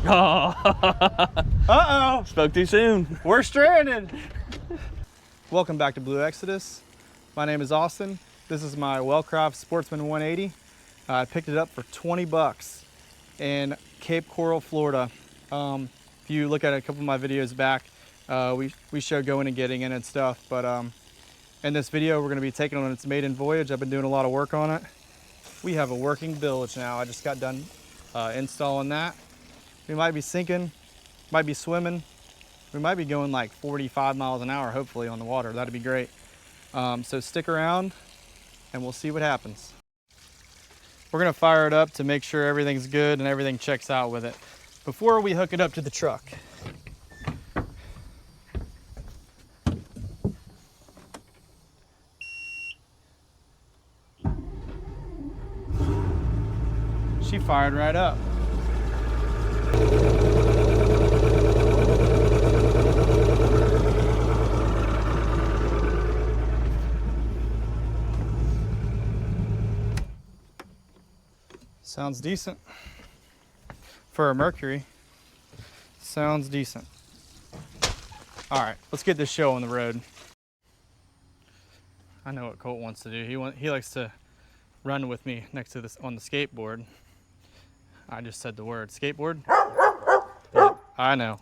Oh. Uh-oh. Spoke too soon. We're stranded. Welcome back to Blue Exodus. My name is Austin. This is my Wellcraft Sportsman 180. I picked it up for 20 bucks in Cape Coral, Florida. If you look at a couple of my videos back, we show going and getting in and stuff. But in this video, we're going to be taking it on its maiden voyage. I've been doing a lot of work on it. We have a working bilge now. I just got done installing that. We might be sinking, might be swimming. We might be going like 45 miles an hour, hopefully, on the water. That'd be great. So stick around and we'll see what happens. We're gonna fire it up to make sure everything's good and everything checks out with it before we hook it up to the truck. She fired right up. Sounds decent. For a Mercury, sounds decent. All right, let's get this show on the road. I know what Colt wants to do. He likes to run with me next to this on the skateboard. I just said the word skateboard. Yeah, I know.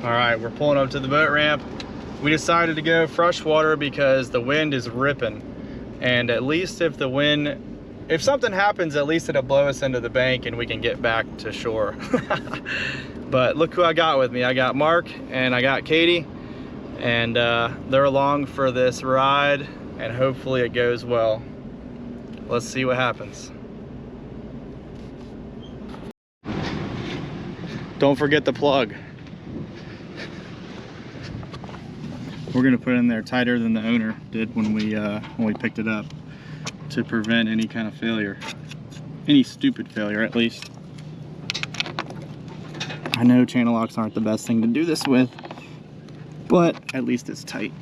All right, we're pulling up to the boat ramp. We decided to go freshwater because the wind is ripping. And at least if something happens, at least it'll blow us into the bank and we can get back to shore. But look who I got with me. I got Mark and I got Katie, and they're along for this ride, and hopefully it goes well. Let's see what happens. Don't forget the plug. We're gonna put it in there tighter than the owner did when we picked it up, to prevent any kind of failure, any stupid failure at least. I know channel locks aren't the best thing to do this with, but at least it's tight.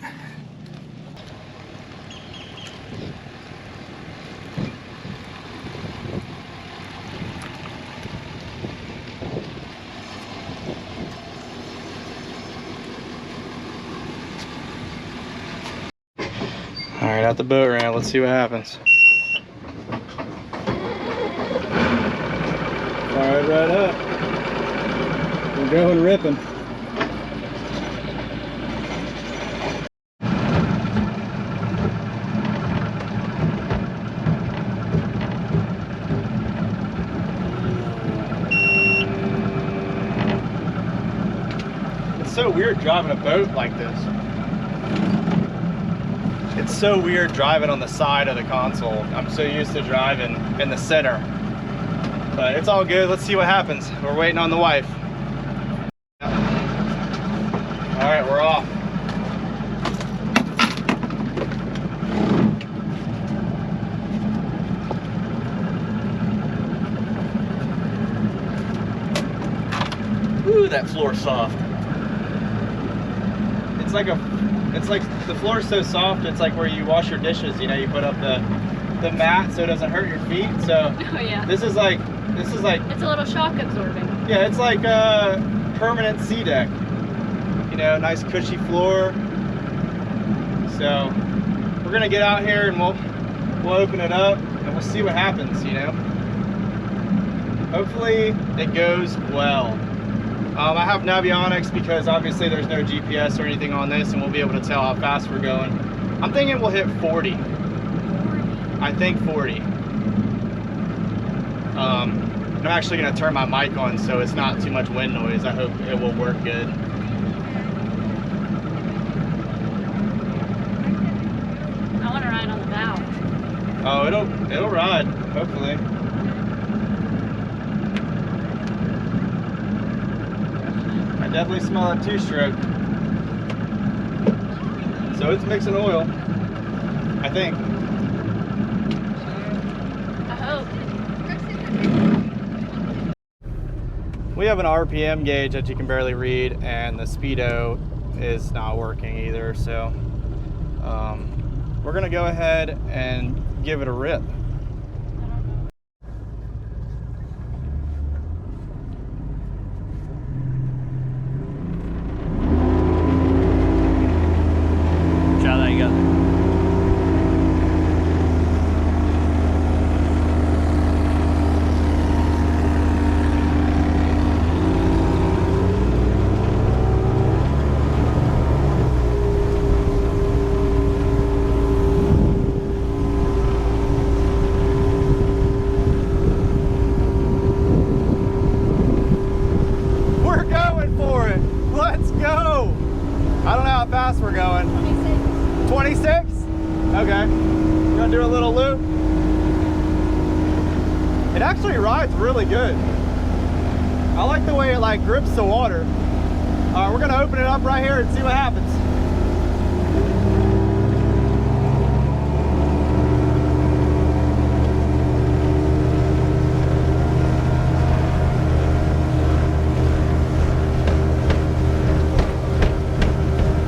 All right, out the boat ramp, let's see what happens. Fired right up. We're going ripping. It's so weird driving a boat like this. It's so weird driving on the side of the console. I'm so used to driving in the center. But it's all good. Let's see what happens. We're waiting on the wife. All right, we're off. Ooh, that floor's soft. It's like the floor's so soft, it's like where you wash your dishes, you know, you put up the mat so it doesn't hurt your feet. So oh, yeah. This is like it's a little shock absorbing. Yeah, it's like a permanent sea deck. You know, nice cushy floor. So we're gonna get out here and we'll open it up and we'll see what happens, you know. Hopefully it goes well. I have Navionics because obviously there's no GPS or anything on this, and we'll be able to tell how fast we're going. I'm thinking we'll hit 40. I think 40. I'm actually going to turn my mic on so it's not too much wind noise. I hope it will work good. I want to ride on the bow. Oh, it'll ride, hopefully. definitely smell that two-stroke. So it's mixing oil, I think. I hope. We have an RPM gauge that you can barely read, and the speedo is not working either. So we're gonna go ahead and give it a rip. Try that, you got it. We're going for it. Let's go. I don't know how fast we're going. 26? Okay. We're gonna do a little loop. It actually rides really good. I like the way it like grips the water. All right, we're gonna open it up right here and see what happens.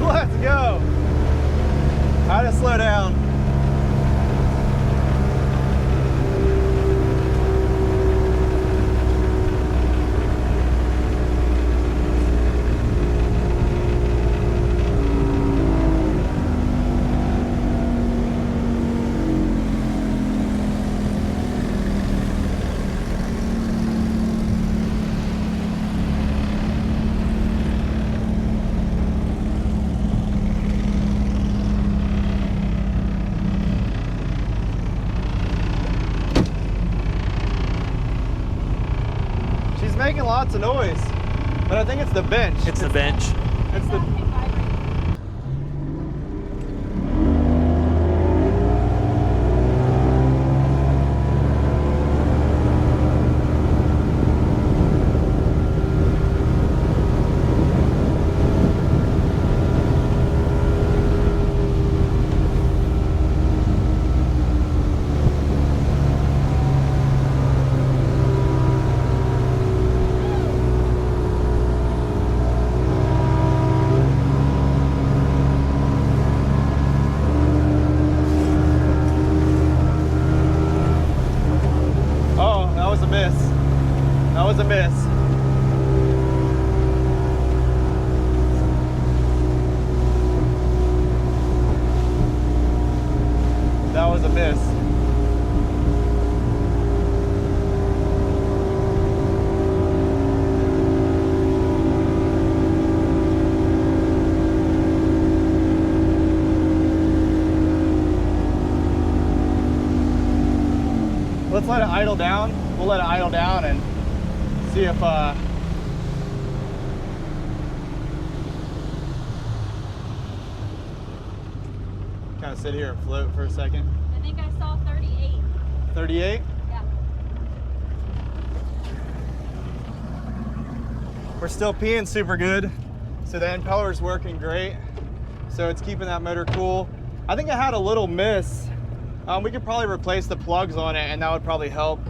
Let's go. How to slow down. She's making lots of noise, but I think it's the bench. It's the bench. It's the. Oh, that was a miss. That was a miss. That was a miss. Let's let it idle down. We'll let it idle down and see if kind of sit here and float for a second. I think I saw 38. 38? Yeah. We're still peeing super good. So the impeller's working great. So it's keeping that motor cool. I think I had a little miss. We could probably replace the plugs on it and that would probably help.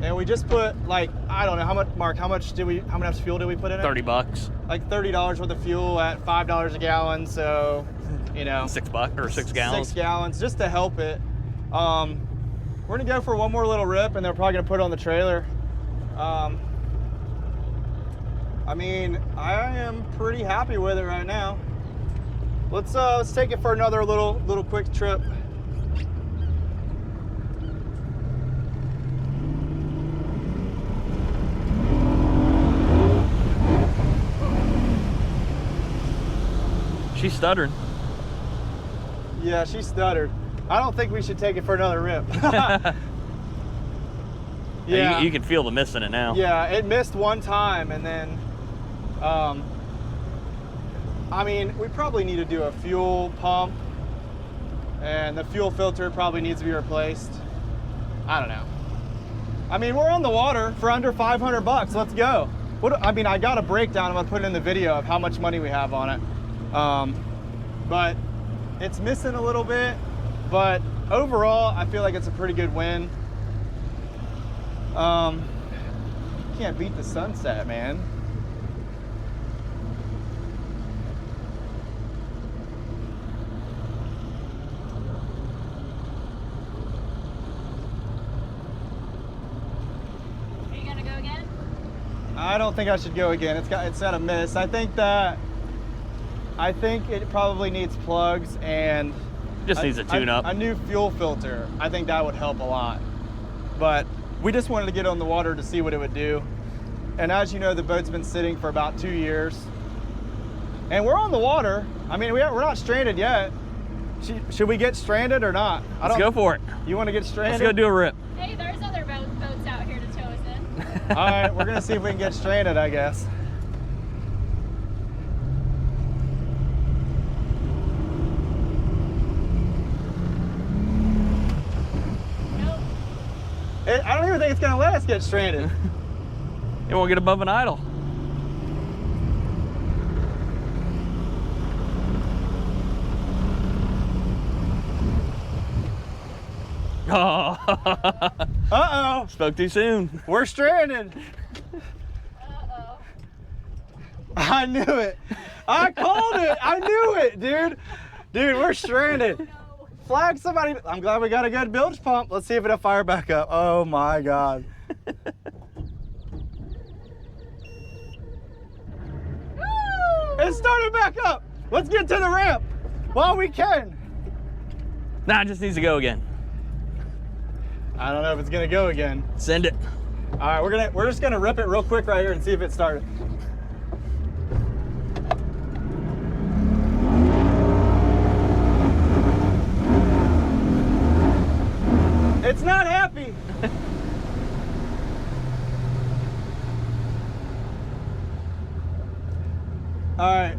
And we just put like, I don't know how much, Mark, how much fuel did we put in it? 30 bucks. Like $30 worth of fuel at $5 a gallon. So, you know. $6 or 6 gallons. 6 gallons just to help it. We're gonna go for one more little rip and they're probably gonna put it on the trailer. I mean, I am pretty happy with it right now. Let's take it for another little quick trip. She's stuttering. Yeah, she stuttered. I don't think we should take it for another rip. Yeah, You can feel the miss in it now. Yeah, it missed one time, and then, I mean, we probably need to do a fuel pump, and the fuel filter probably needs to be replaced. I don't know. I mean, we're on the water for under 500 bucks. Let's go. I mean, I got a breakdown. I'm gonna put it in the video of how much money we have on it. But it's missing a little bit. But overall, I feel like it's a pretty good win. Can't beat the sunset, man. Are you gonna go again? I don't think I should go again. It's got a miss. I think it probably needs plugs and Just needs a tune-up. A new fuel filter. I think that would help a lot. But we just wanted to get on the water to see what it would do. And as you know, the boat's been sitting for about 2 years. And we're on the water. I mean, we're not stranded yet. Should we get stranded or not? Let's go for it. You want to get stranded? Let's go do a rip. Hey, there's other boats out here to tow us in. All right, we're gonna see if we can get stranded, I guess. Nope. I don't even think it's gonna let us get stranded. It won't get above an idle. Oh. Uh-oh, Spoke too soon. we're stranded. Uh-oh. I knew it. I called it. I knew it, dude. Dude, we're stranded. No. Flag somebody. I'm glad we got a good bilge pump. Let's see if it'll fire back up. Oh my God. Woo! It started back up. Let's get to the ramp while we can. Nah, it just needs to go again. I don't know if it's gonna go again. Send it. All right, we're just gonna rip it real quick right here and see if it started. It's not happy. All right.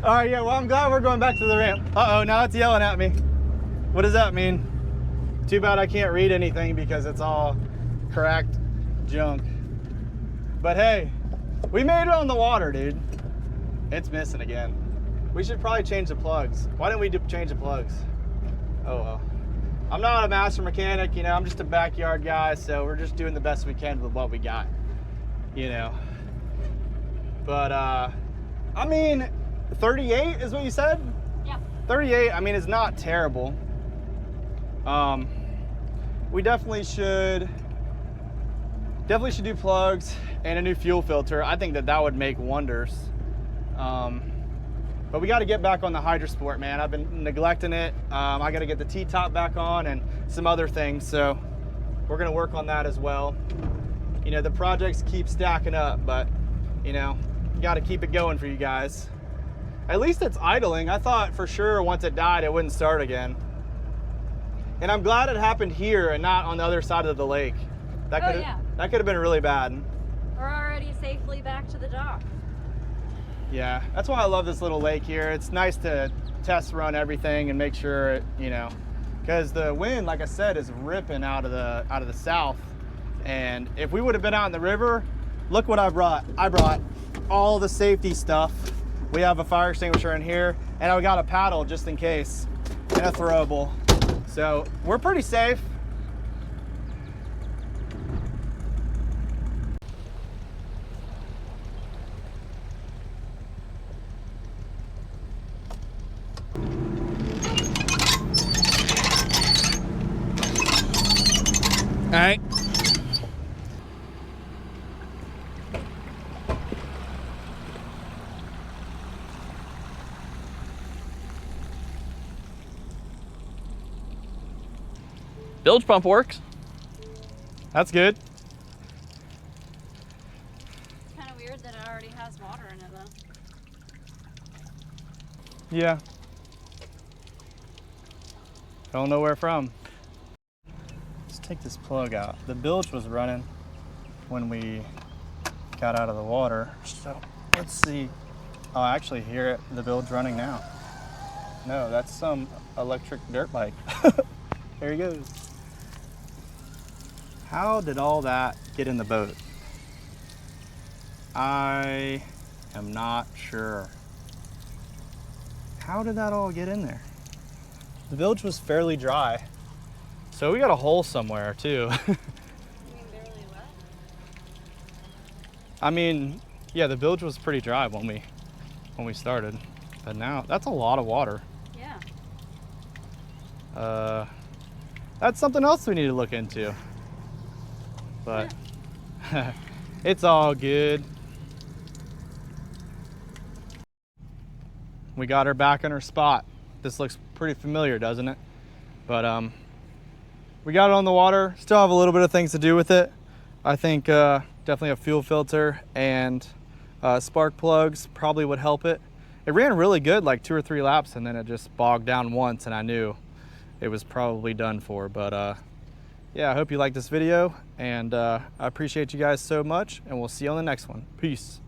All right. Yeah. Well, I'm glad we're going back to the ramp. Uh-oh. Now it's yelling at me. What does that mean? Too bad I can't read anything because it's all cracked junk. But hey, we made it on the water, dude. It's missing again. We should probably change the plugs. Why didn't we change the plugs? Oh well. I'm not a master mechanic, you know, I'm just a backyard guy, so we're just doing the best we can with what we got, you know. But, I mean, 38 is what you said? Yeah. 38, I mean, is not terrible. We definitely should do plugs and a new fuel filter. I think that would make wonders. But we got to get back on the Hydrosport, man. I've been neglecting it. I got to get the T-top back on and some other things. So we're going to work on that as well. You know, the projects keep stacking up, but you know, got to keep it going for you guys. At least it's idling. I thought for sure once it died, it wouldn't start again. And I'm glad it happened here and not on the other side of the lake. That could have been really bad. We're already safely back to the dock. Yeah, that's why I love this little lake here. It's nice to test run everything and make sure it, you know, because the wind, like I said, is ripping out of the south. And if we would have been out in the river, look what I brought. I brought all the safety stuff. We have a fire extinguisher in here, and I got a paddle just in case, and a throwable. So we're pretty safe. All right. Bilge pump works. That's good. It's kind of weird that it already has water in it, though. Yeah. Don't know where from. Let's take this plug out. The bilge was running when we got out of the water. So let's see. Oh, I actually hear it, the bilge running now. No, that's some electric dirt bike. There he goes. How did all that get in the boat? I am not sure. How did that all get in there? The bilge was fairly dry. So we got a hole somewhere too. You mean barely wet? I mean, yeah, the bilge was pretty dry when we started. But now, that's a lot of water. Yeah. That's something else we need to look into. But it's all good. We got her back in her spot. This looks pretty familiar, doesn't it? But we got it on the water. Still have a little bit of things to do with it. I think definitely a fuel filter and spark plugs probably would help it. It ran really good, like 2 or 3 laps, and then it just bogged down once, and I knew it was probably done for. But yeah, I hope you liked this video, and I appreciate you guys so much, and we'll see you on the next one. Peace.